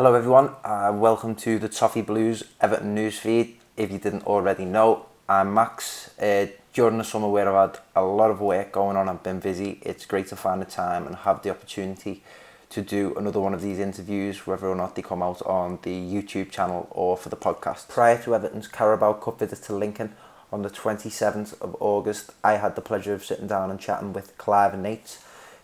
Hello everyone, welcome to the Toffee Blues Everton newsfeed. If you didn't already know, I'm Max. During the summer where I've had a lot of work going on, I've been busy, it's great to find the time and have the opportunity to do another one of these interviews, whether or not they come out on the YouTube channel or for the podcast. Prior to Everton's Carabao Cup visit to Lincoln on the 27th of August, I had the pleasure of sitting down and chatting with Clive and Nate,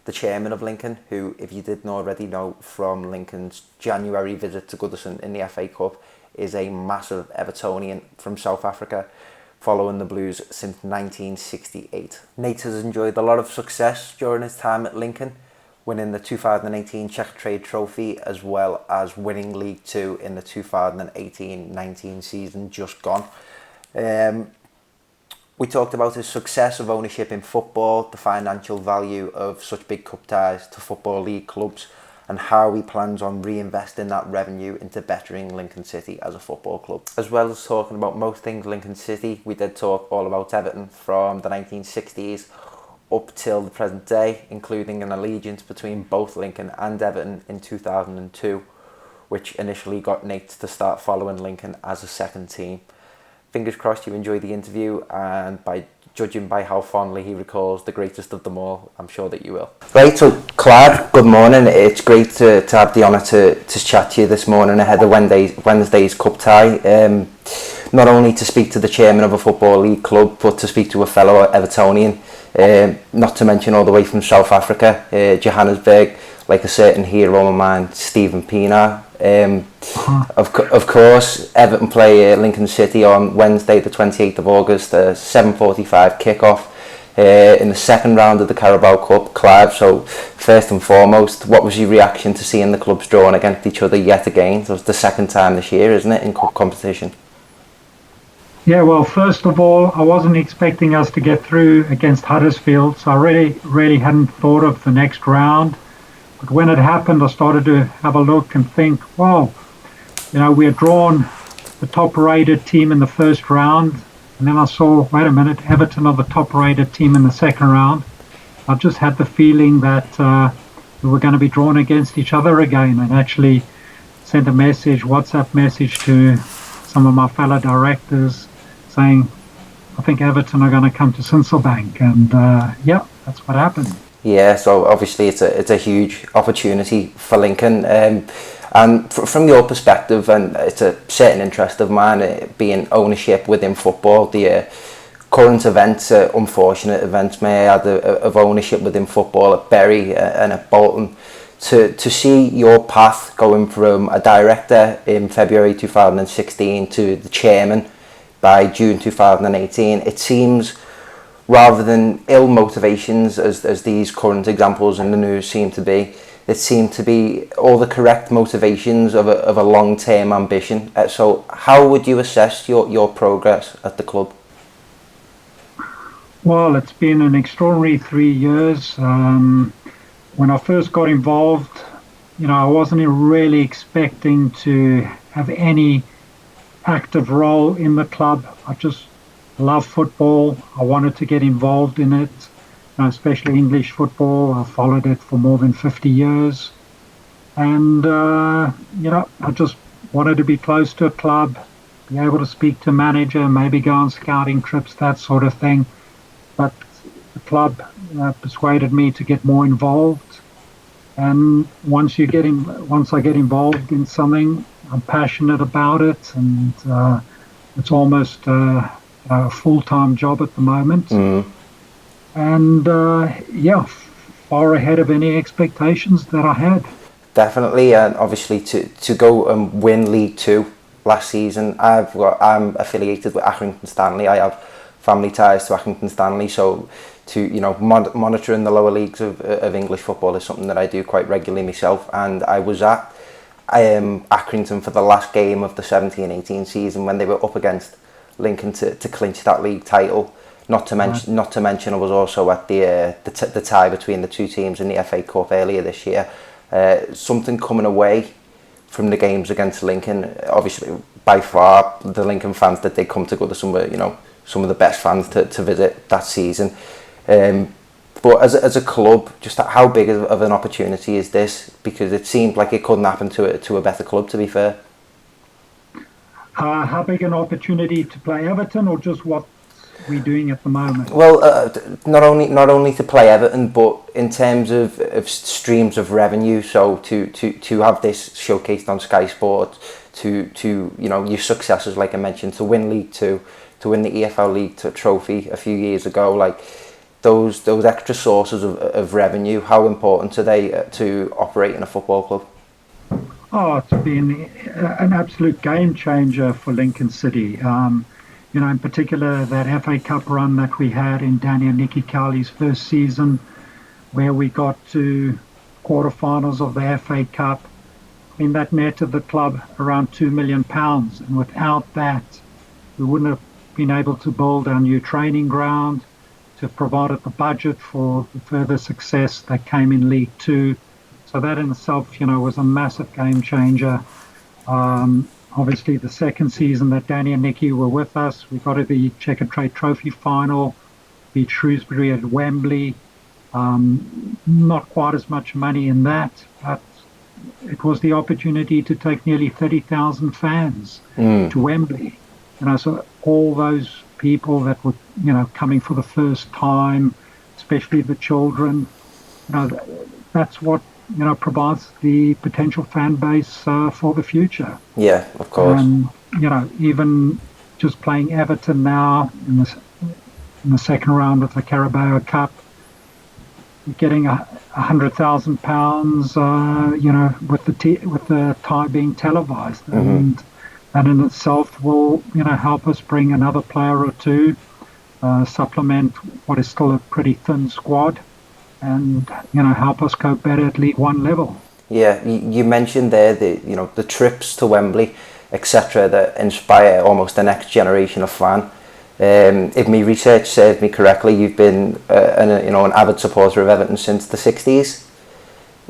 the chairman of Lincoln, who, if you didn't already know from Lincoln's January visit to Goodison in the FA Cup, is a massive Evertonian from South Africa, following the Blues since 1968. Nate has enjoyed a lot of success during his time at Lincoln, winning the 2018 Checkatrade Trophy as well as winning League Two in the 2018-19 season just gone. We talked about his success of ownership in football, the financial value of such big cup ties to Football League clubs, and how he plans on reinvesting that revenue into bettering Lincoln City as a football club. As well as talking about most things Lincoln City, we did talk all about Everton from the 1960s up till the present day, including an allegiance between both Lincoln and Everton in 2002, which initially got Nate to start following Lincoln as a second team. Fingers crossed you enjoyed the interview, and by judging by how fondly he recalls the greatest of them all, I'm sure that you will. Right, so Clive, good morning. It's great to have the honour to chat to you this morning ahead of Wednesday's cup tie. Not only to speak to the chairman of a Football League club, but to speak to a fellow Evertonian, not to mention all the way from South Africa, Johannesburg, like a certain hero of mine, Stephen Pienaar. Of course, Everton play Lincoln City on Wednesday the 28th of August, 7:45 kickoff in the second round of the Carabao Cup. Clive, so first and foremost, what was your reaction to seeing the clubs drawn against each other yet again? So it's the second time this year, isn't it, in cup competition? Yeah, well, first of all, I wasn't expecting us to get through against Huddersfield, so I really hadn't thought of the next round. But when it happened, I started to have a look and think, wow, we had drawn the top-rated team in the first round, and then I saw, wait a minute, Everton are the top-rated team in the second round. I just had the feeling that we were going to be drawn against each other again, and actually sent a WhatsApp message to some of my fellow directors saying, I think Everton are going to come to Sinselbank, and that's what happened. Yeah, so obviously it's a huge opportunity for Lincoln, and from your perspective, and it's a certain interest of mine, being ownership within football, the current events, unfortunate events may I add, of ownership within football at Bury and at Bolton, to see your path going from a director in February 2016 to the chairman by June 2018, it seems, rather than ill motivations as these current examples in the news seem to be, it seemed to be all the correct motivations of a long-term ambition. So how would you assess your progress at the club? Well, it's been an extraordinary 3 years. When I first got involved, I wasn't really expecting to have any active role in the club. I just love football. I wanted to get involved in it, especially English football. I followed it for more than 50 years. And, I just wanted to be close to a club, be able to speak to a manager, maybe go on scouting trips, that sort of thing. But the club persuaded me to get more involved. And once I get involved in something, I'm passionate about it, and it's almost a full-time job at the moment. And far ahead of any expectations that I had. Definitely, and obviously to go and win League Two last season, I'm affiliated with Accrington Stanley. I have family ties to Accrington Stanley, so to monitoring the lower leagues of English football is something that I do quite regularly myself. And I was at Accrington for the last game of the 17-18 season when they were up against Lincoln to clinch that league title. Not to mention, I was also at the tie between the two teams in the FA Cup earlier this year. Something coming away from the games against Lincoln. Obviously, by far, the Lincoln fans that did come to Goodison were, some of the best fans to visit that season. But as a club, just how big of an opportunity is this? Because it seemed like it couldn't happen to a better club, to be fair. How big an opportunity to play Everton, or just what we're doing at the moment? Well, not only to play Everton, but in terms of streams of revenue. So to have this showcased on Sky Sport, to your successes, like I mentioned, to win League Two, to win the EFL League Trophy a few years ago, like those extra sources of revenue. How important are they to operate in a football club? Oh, it's been an absolute game changer for Lincoln City. In particular, that FA Cup run that we had in Danny and Nicky Cowley's first season, where we got to quarterfinals of the FA Cup. I mean, that netted the club around £2 million. And without that, we wouldn't have been able to build our new training ground, to have provided the budget for the further success that came in League Two. So that in itself, was a massive game changer. Obviously, the second season that Danny and Nicky were with us, we got to the Checker Trade Trophy final, beat Shrewsbury at Wembley. Not quite as much money in that, but it was the opportunity to take nearly 30,000 fans to Wembley. So all those people that were, coming for the first time, especially the children, that's what provides the potential fan base for the future. Yeah, of course. And even just playing Everton now in the second round of the Carabao Cup, getting £100,000, with the tie being televised, and that in itself will help us bring another player or two, supplement what is still a pretty thin squad, and help us cope better at League One level. Yeah, you mentioned there the trips to Wembley, etc., that inspire almost the next generation of fan. If my research served me correctly, you've been an avid supporter of Everton since the 60s,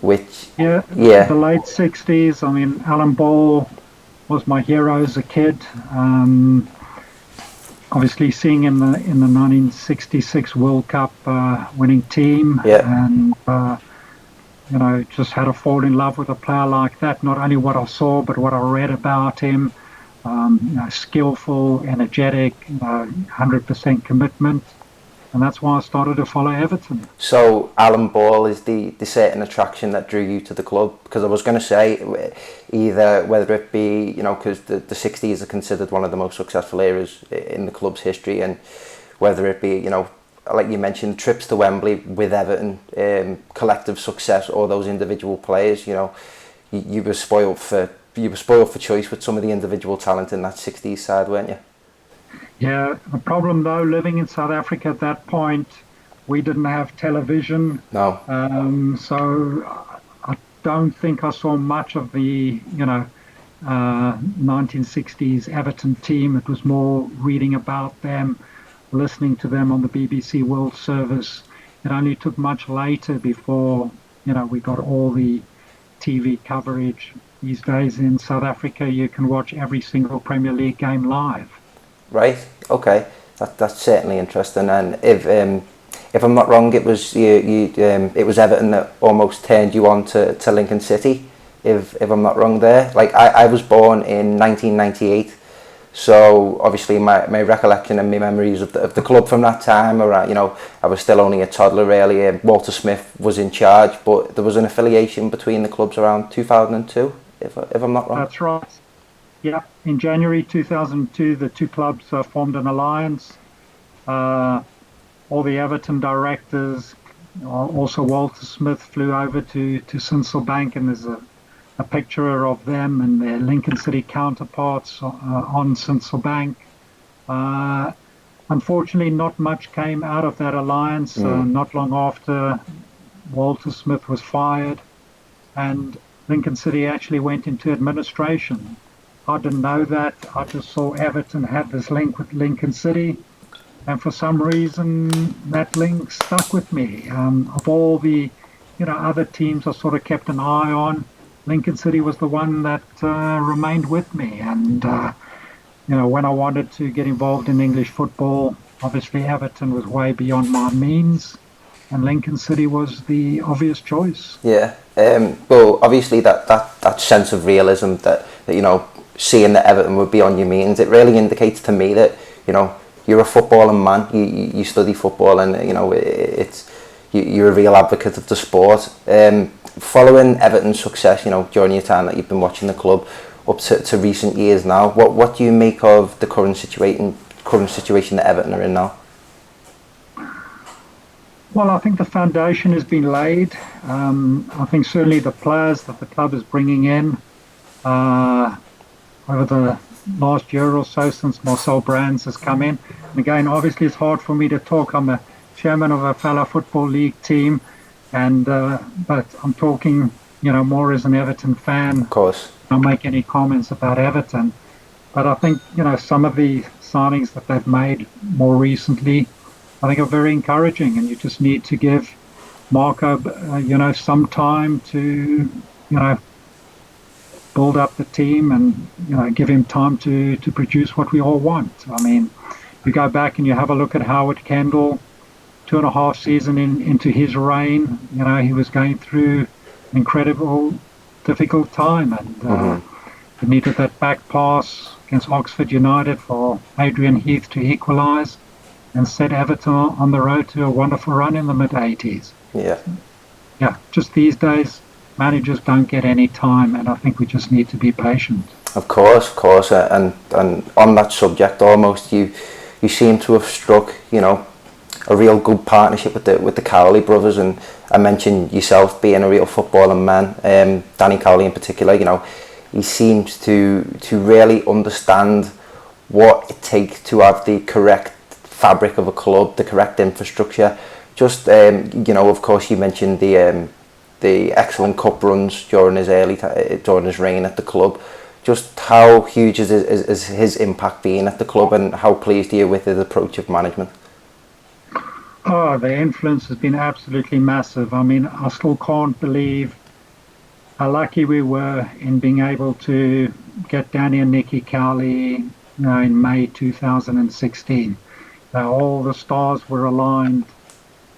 which the late 60s. I mean, Alan Ball was my hero as a kid. Obviously, seeing in the 1966 World Cup winning team, and just had to fall in love with a player like that. Not only what I saw, but what I read about him. Skillful, energetic, 100% commitment, and that's why I started to follow Everton. So Alan Ball is the certain attraction that drew you to the club? Because I was going to say, either whether it be, because the 60s are considered one of the most successful eras in the club's history, and whether it be, like you mentioned, trips to Wembley with Everton, collective success, or those individual players, you were spoiled for choice with some of the individual talent in that 60s side, weren't you? Yeah, the problem though, living in South Africa at that point, we didn't have television. No. So I don't think I saw much of the, 1960s Everton team. It was more reading about them, listening to them on the BBC World Service. It only took much later before, we got all the TV coverage. These days in South Africa, you can watch every single Premier League game live. Right. Okay. That's certainly interesting. And if I'm not wrong, it was it was Everton that almost turned you on to Lincoln City. If I'm not wrong, there. Like I was born in 1998, so obviously my recollection and my memories of the club from that time, around, I was still only a toddler really. Walter Smith was in charge, but there was an affiliation between the clubs around 2002. If I'm not wrong. That's right. Yeah, in January 2002, the two clubs formed an alliance. All the Everton directors, also Walter Smith, flew over to Sinsel Bank, and there's a picture of them and their Lincoln City counterparts on Sinsel Bank. Unfortunately, not much came out of that alliance. Not long after, Walter Smith was fired, and Lincoln City actually went into administration. I didn't know that. I just saw Everton had this link with Lincoln City, and for some reason that link stuck with me. Of all the other teams I sort of kept an eye on, Lincoln City was the one that remained with me. And when I wanted to get involved in English football, obviously Everton was way beyond my means. and Lincoln City was the obvious choice. Yeah. Well, obviously that sense of realism that seeing that Everton would be on your meetings, it really indicates to me that you're a footballing man. You study football, and you're a real advocate of the sport. Following Everton's success, during your time that you've been watching the club up to recent years now, what do you make of the current situation that Everton are in now? Well, I think the foundation has been laid. I think certainly the players that the club is bringing in over the last year or so since Marcel Brands has come in. And again, obviously it's hard for me to talk. I'm a chairman of a fellow Football League team, and but I'm talking, more as an Everton fan. Of course. I don't make any comments about Everton. But I think, some of the signings that they've made more recently, I think are very encouraging, and you just need to give Marco, some time to, build up the team and, give him time to produce what we all want. I mean, you go back and you have a look at Howard Kendall, 2.5 seasons into his reign, he was going through an incredible, difficult time, and he needed that back pass against Oxford United for Adrian Heath to equalise and set Everton on the road to a wonderful run in the mid-80s. Yeah. Yeah, just these days, managers don't get any time, and I think we just need to be patient. Of course, and on that subject, almost you seem to have struck, a real good partnership with the Cowley brothers, and I mentioned yourself being a real footballing man. Danny Cowley in particular, he seems to really understand what it takes to have the correct fabric of a club, the correct infrastructure. Just of course, you mentioned the excellent cup runs during his reign at the club. Just how huge is his impact been at the club, and how pleased are you with his approach of management? Oh, the influence has been absolutely massive. I mean, I still can't believe how lucky we were in being able to get Danny and Nicky Cowley, in May 2016. All the stars were aligned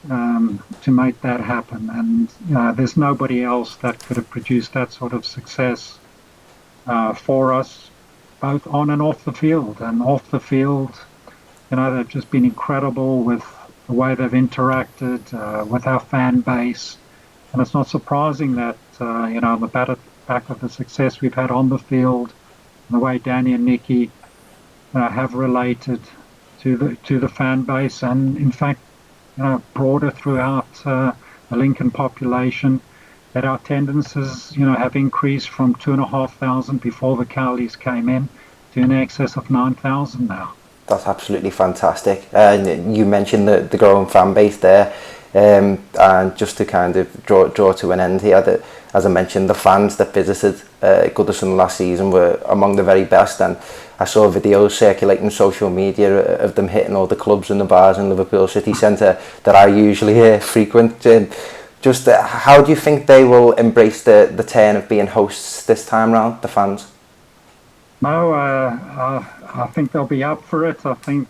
to make that happen, and there's nobody else that could have produced that sort of success for us, both on and off the field. And off the field, they've just been incredible with the way they've interacted with our fan base, and it's not surprising that on the back of the success we've had on the field, and the way Danny and Nicky have related to the fan base, and in fact, broader throughout the Lincoln population, that our attendances, have increased from 2,500 before the Cowleys came in to in excess of 9,000 now. That's absolutely fantastic. And you mentioned the growing fan base there, and just to kind of draw to an end here, that, as I mentioned, the fans that visited Goodison last season were among the very best, and I saw videos circulating on social media of them hitting all the clubs and the bars in Liverpool city centre that I usually frequent. Just how do you think they will embrace the turn of being hosts this time round, the fans? No, I think they'll be up for it. I think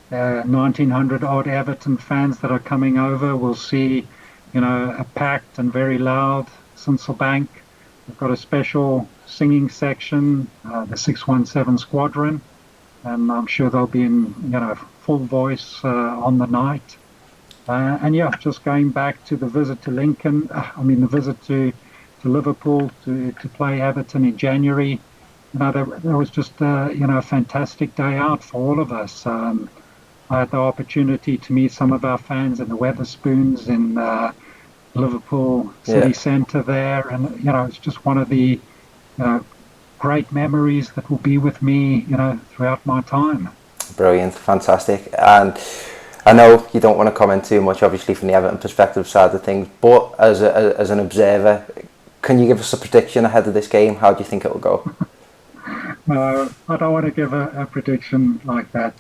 1,900 odd Everton fans that are coming over will see, a packed and very loud Sincil Bank. We've got a special singing section, the 617 Squadron, and I'm sure they'll be in, full voice on the night. And just going back to the visit to Lincoln, the visit to Liverpool to play Everton in January, there was just a fantastic day out for all of us. I had the opportunity to meet some of our fans in the Wetherspoons in Liverpool city centre there, and it's just one of the great memories that will be with me throughout my time. Brilliant, fantastic. And I know you don't want to comment too much, obviously, from the Everton perspective side of things, but as an observer, can you give us a prediction ahead of this game? How do you think it will go? No, I don't want to give a prediction like that.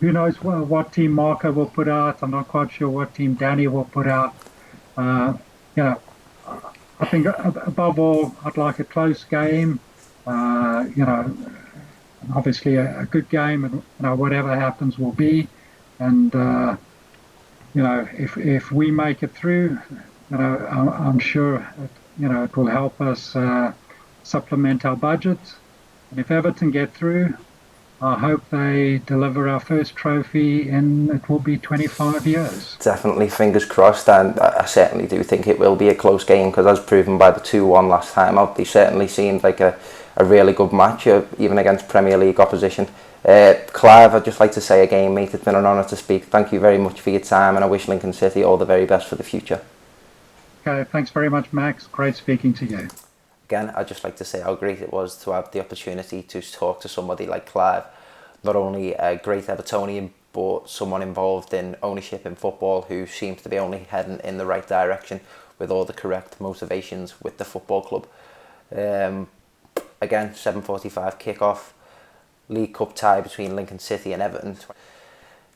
Who knows what team Marco will put out? I'm not quite sure what team Danny will put out. I think above all, I'd like a close game. Obviously a good game, and whatever happens will be. And if we make it through, I'm sure it will help us supplement our budget. And if Everton get through, I hope they deliver our first trophy in, it will be 25 years. Definitely, fingers crossed, and I certainly do think it will be a close game, because as proven by the 2-1 last time out, they certainly seemed like a really good match, even against Premier League opposition. Clive, I'd just like to say again, mate, it's been an honour to speak. Thank you very much for your time, and I wish Lincoln City all the very best for the future. Okay, thanks very much, Max. Great speaking to you. Again, I'd just like to say how great it was to have the opportunity to talk to somebody like Clive, not only a great Evertonian, but someone involved in ownership in football who seems to be only heading in the right direction with all the correct motivations with the football club. Again, 7:45 kick-off, League Cup tie between Lincoln City and Everton.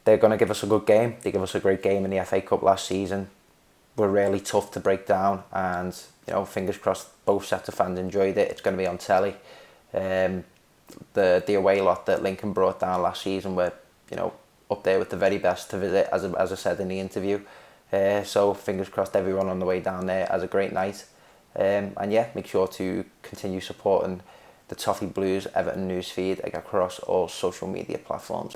They're going to give us a good game. They give us a great game in the FA Cup last season. Were really tough to break down, and fingers crossed both sets of fans enjoyed it. It's going to be on telly. The away lot that Lincoln brought down last season were up there with the very best to visit, as I said in the interview. So fingers crossed everyone on the way down there has a great night. And yeah, make sure to continue supporting the Toffee Blues Everton newsfeed across all social media platforms.